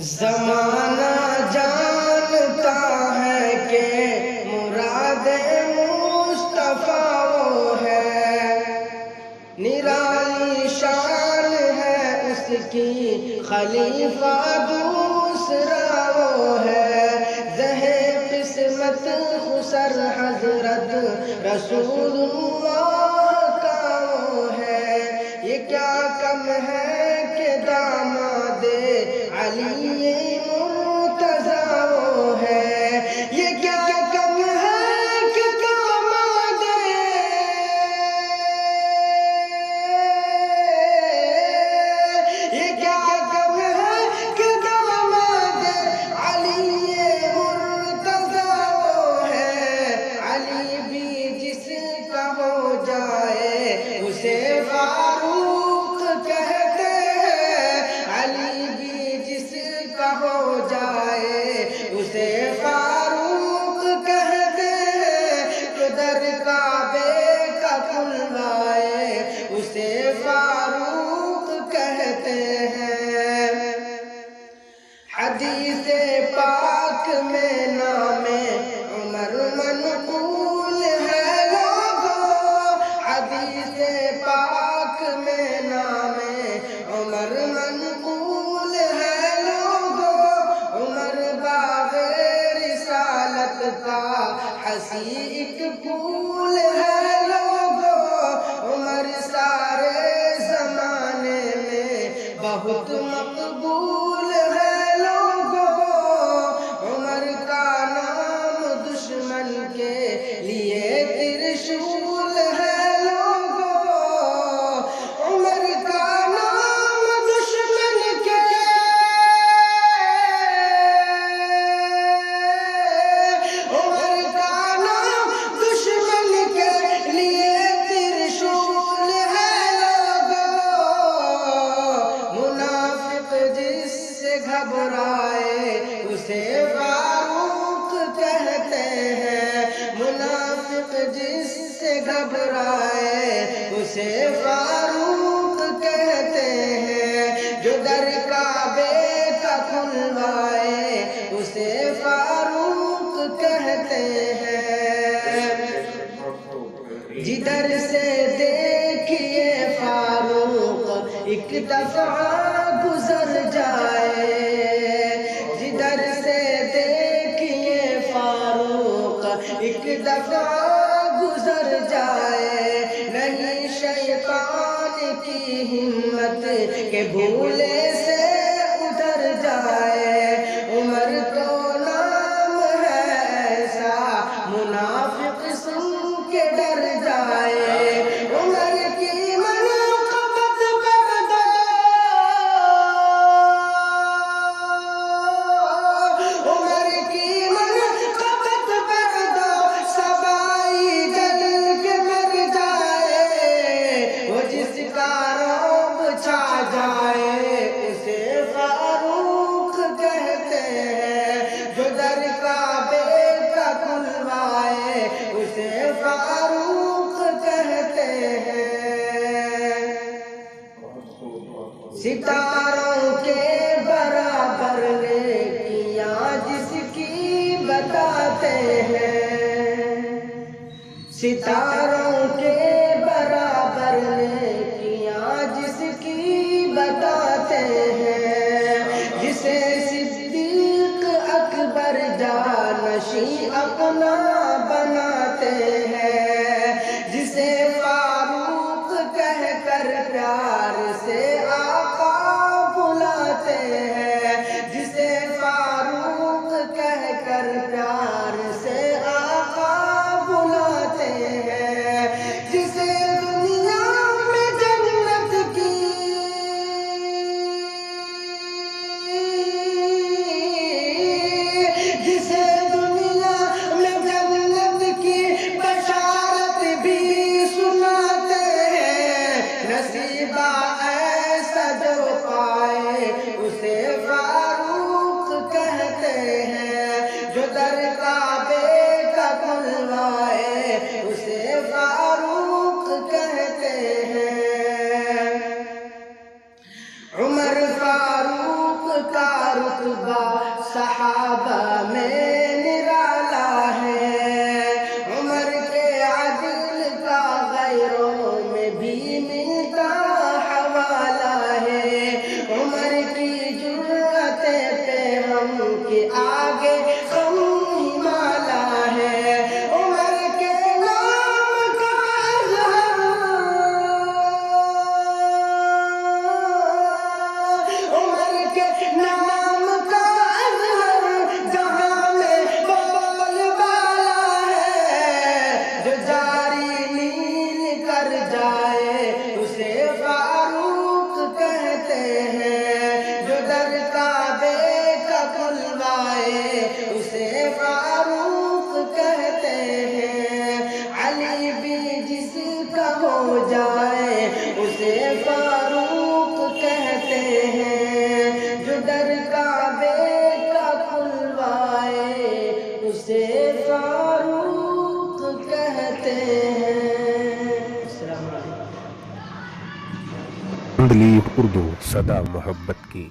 زمانہ جانتا ہے کہ مراد مصطفیٰ وہ ہے، نرالی شان ہے اس کی، خلیفہ دوسرا وہ ہے، زہ قسمت خسر حضرت رسول اللہ کا وہ ہے۔ یہ کیا کم ہے کہ داماد علی مرتضیٰ وہ ہے، یہ کیا کم ہے کہ داماد یہ کیا کم ہے کہ داماد علی مرتضیٰ وہ ہے۔ علی بھی جس کا ہو جائے اسے فاروق کہتے ہیں، علی بھی جس کا ہو جائے اسے فاروق کہتے ہیں، تو در کعبے کا کھلوائے اسے فاروق کہتے ہیں۔ حدیث پاک میں نام عمر منقول ہے لوگو، حدیث پاک میں نام عمر منقول ہے لوگو، عمر باغ رسالت کا حسی ایک پھول ہے لوگو، عمر سارے زمانے میں بہت مقبول ہے لوگو، عمر کا نام دشمن کے لیے ترشول ہے لوگو، عمر کا نام دشمن کے عمر کا نام دشمن کے لیے ترشول ہے لوگو، منافق جس سے گھبرائے اسے فاروق کہتے ہیں، منافق جس سے گھبرائے اسے فاروق کہتے ہیں، جو در کعبے کا کھلوائے اسے فاروق کہتے ہیں۔ جدھر سے دیکھیے فاروق ایک دفعہ گزر جائے، جدھر سے دیکھیے فاروق ایک دفعہ گزر جائے، نہیں شیطان کی ہمت کہ بھولے سے ادھر جائے، عمر تو نام ہے ایسا منافق سن کے ڈر جائے، عمر کی مناقبت کر دو، عمر کی مناقبت کر دو، سبائی جل کے مر جائے، وہ جس کا رعب چھا جائے اسے فاروق کہتے ہیں، جو در کعبے کا کھلوائے اسے فاروق کہتے ہیں۔ ستاروں کے برابر نیکیاں جس کی بتاتے ہیں، ستاروں کے برابر نیکیاں جس کی بتاتے ہیں، جسے صدیق اکبر جانشیں اپنا بناتے ہیں، جسے فاروق کہہ کر پیار سے آقا بلاتے ہیں، جسے فاروق کہہ کر پیار سے آقا بلاتے ہیں، جسے دنیا میں جنت کی جسے دنیا میں جنت کی بشارت کعبے کا کھلوائے اسے فاروق کہتے ہیں. السلام علیکم. اردو صدا محبت کی.